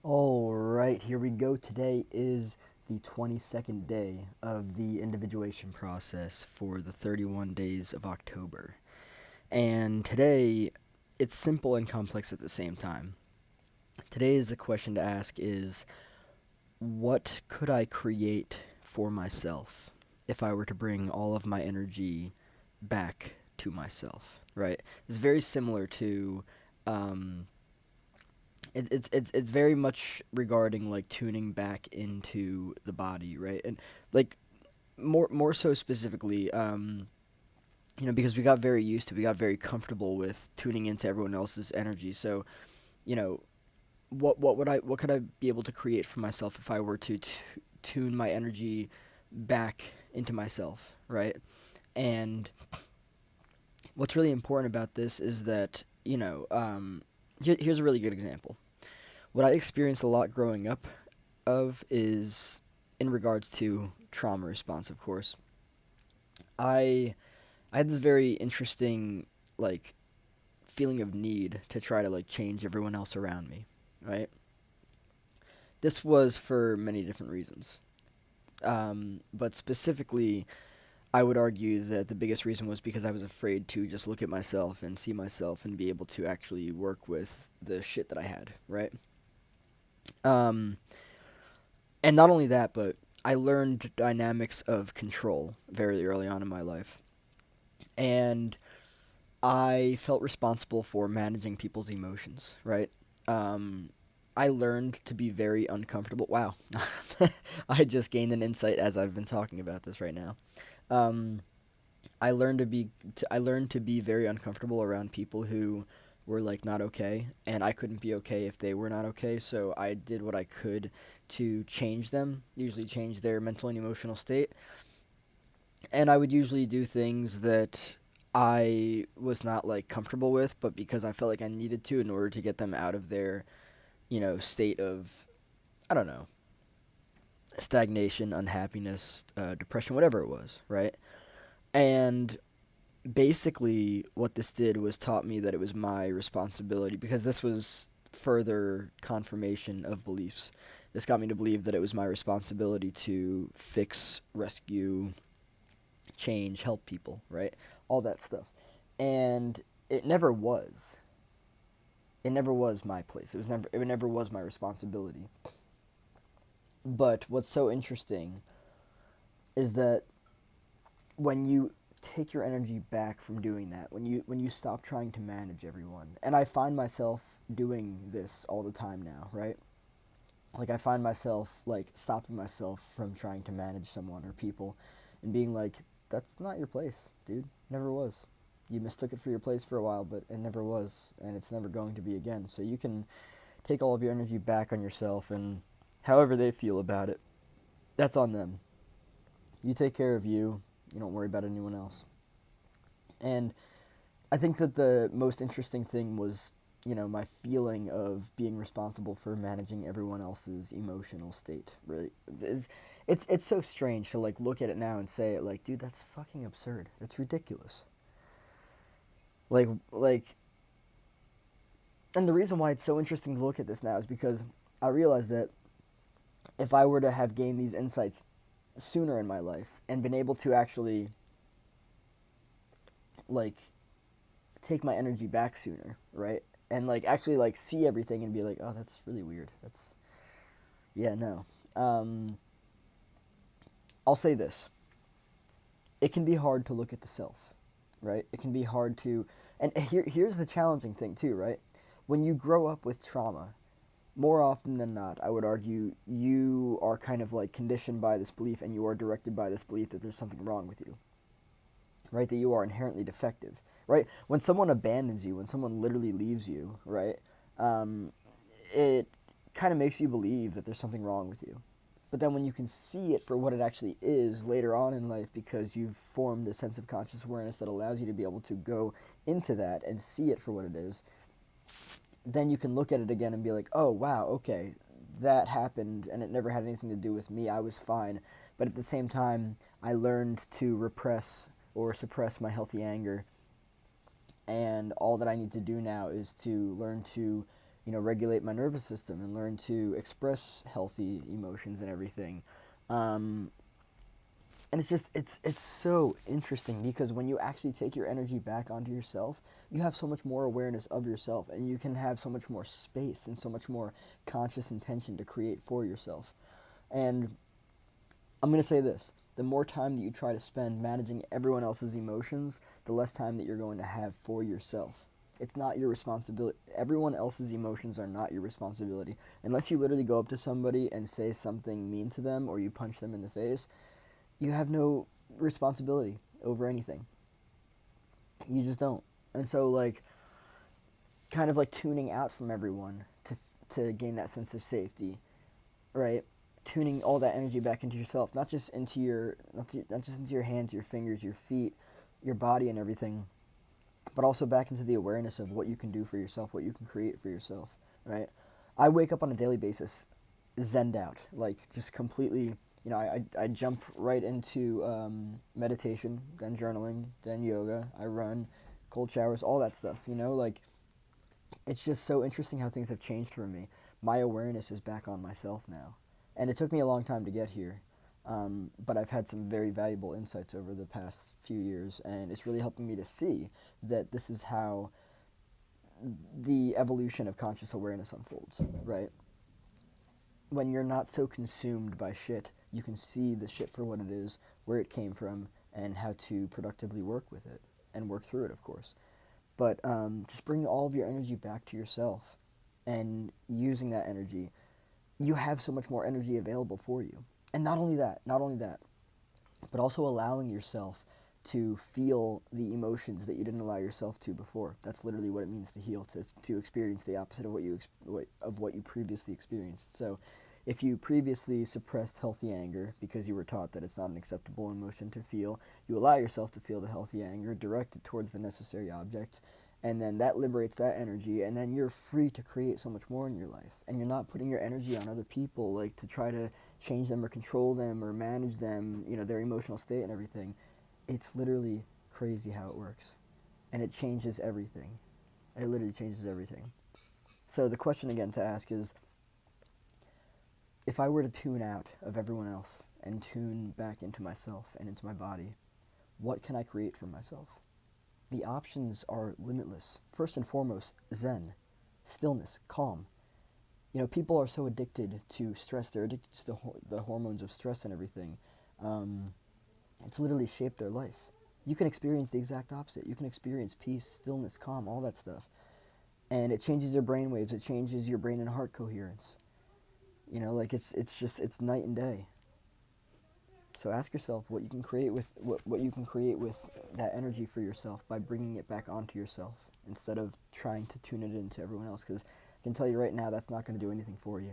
All right, here we go. Today is the 22nd day of the individuation process for the 31 days of October. And today, it's simple and complex at the same time. Today is the question to ask is what could I create for myself if I were to bring all of my energy back to myself, right? It's very similar to um, it's very much regarding like tuning back into the body, right? And like more so specifically, because we got very comfortable with tuning into everyone else's energy. So, you know, what could I be able to create for myself if I were to tune my energy back into myself, right? And what's really important about this is that here's a really good example. What I experienced a lot growing up of is in regards to trauma response, of course. I I had this very interesting like feeling of need to try to like change everyone else around me, right? This was for many different reasons. But specifically, I would argue that the biggest reason was because I was afraid to just look at myself and see myself and be able to actually work with the shit that I had, right? Um, and not only that, but I learned dynamics of control very early on in my life. And I felt responsible for managing people's emotions, right? Um, I learned to be very uncomfortable. Wow. I just gained an insight as I've been talking about this right now. Um, I learned to be very uncomfortable around people who were like not okay, and I couldn't be okay if they were not okay. So I did what I could to change them, usually change their mental and emotional state. And I would usually do things that I was not like comfortable with, but because I felt like I needed to in order to get them out of their, state of, I don't know, stagnation, unhappiness, depression, whatever it was, right? And basically what this did was taught me that it was my responsibility because this was further confirmation of beliefs. This got me to believe that it was my responsibility to fix, rescue, change, help people, right? All that stuff. And it never was. It never was my place. It never was my responsibility. But what's so interesting is that when you take your energy back from doing that, when you stop trying to manage everyone. And I find myself doing this all the time now, right? Like I find myself like stopping myself from trying to manage someone or people and being like that's not your place, dude. Never was. You mistook it for your place for a while, but it never was and it's never going to be again. So you can take all of your energy back on yourself and however they feel about it, that's on them. You take care of you. You don't worry about anyone else. And I think that the most interesting thing was, my feeling of being responsible for managing everyone else's emotional state. Really, it's so strange to like look at it now and say it like, dude, that's fucking absurd. That's ridiculous. Like, and the reason why it's so interesting to look at this now is because I realize that if I were to have gained these insights sooner in my life and been able to actually like take my energy back sooner, right? And like actually like see everything and be like, oh, that's really weird. That's yeah, no. Um, I'll say this: it can be hard to look at the self, right? It can be hard to, and here's the challenging thing too, right? When you grow up with trauma, more often than not, I would argue you are kind of like conditioned by this belief, and you are directed by this belief that there's something wrong with you, right? That you are inherently defective, right? When someone abandons you, when someone literally leaves you, right? Um, it kind of makes you believe that there's something wrong with you. But then when you can see it for what it actually is later on in life because you've formed a sense of conscious awareness that allows you to be able to go into that and see it for what it is, then you can look at it again and be like, oh, wow, okay, that happened and it never had anything to do with me. I was fine. But at the same time, I learned to repress or suppress my healthy anger. And all that I need to do now is to learn to, regulate my nervous system and learn to express healthy emotions and everything. Um, and it's so interesting because when you actually take your energy back onto yourself, you have so much more awareness of yourself, and you can have so much more space and so much more conscious intention to create for yourself. And I'm going to say this: the more time that you try to spend managing everyone else's emotions, the less time that you're going to have for yourself. It's not your responsibility. Everyone else's emotions are not your responsibility. Unless you literally go up to somebody and say something mean to them or you punch them in the face, you have no responsibility over anything. You just don't. And so, like, kind of like tuning out from everyone to gain that sense of safety, right? Tuning all that energy back into yourself, not just into not just into your hands, your fingers, your feet, your body, and everything, but also back into the awareness of what you can do for yourself, what you can create for yourself, right? I wake up on a daily basis zenned out, like just completely. I jump right into meditation, then journaling, then yoga. I run, cold showers, all that stuff. Like it's just so interesting how things have changed for me. My awareness is back on myself now, and it took me a long time to get here. But I've had some very valuable insights over the past few years, and it's really helping me to see that this is how the evolution of conscious awareness unfolds, right? When you're not so consumed by shit, you can see the shit for what it is, where it came from, and how to productively work with it and work through it, of course. But just bring all of your energy back to yourself, and using that energy, you have so much more energy available for you. And not only that, but also allowing yourself to feel the emotions that you didn't allow yourself to before. That's literally what it means to heal, to experience the opposite of what you previously experienced. So, if you previously suppressed healthy anger because you were taught that it's not an acceptable emotion to feel, you allow yourself to feel the healthy anger, direct it towards the necessary object, and then that liberates that energy, and then you're free to create so much more in your life. And you're not putting your energy on other people, like to try to change them or control them or manage them, their emotional state and everything. It's literally crazy how it works. And it changes everything. It literally changes everything. So the question again to ask is, if I were to tune out of everyone else and tune back into myself and into my body, what can I create for myself? The options are limitless. First and foremost, zen, stillness, calm. People are so addicted to stress. They're addicted to the hormones of stress and everything. It's literally shaped their life. You can experience the exact opposite. You can experience peace, stillness, calm, all that stuff. And it changes your brain waves. It changes your brain and heart coherence. Like it's night and day. So ask yourself what you can create with what you can create with that energy for yourself by bringing it back onto yourself instead of trying to tune it into everyone else. Because I can tell you right now, that's not going to do anything for you.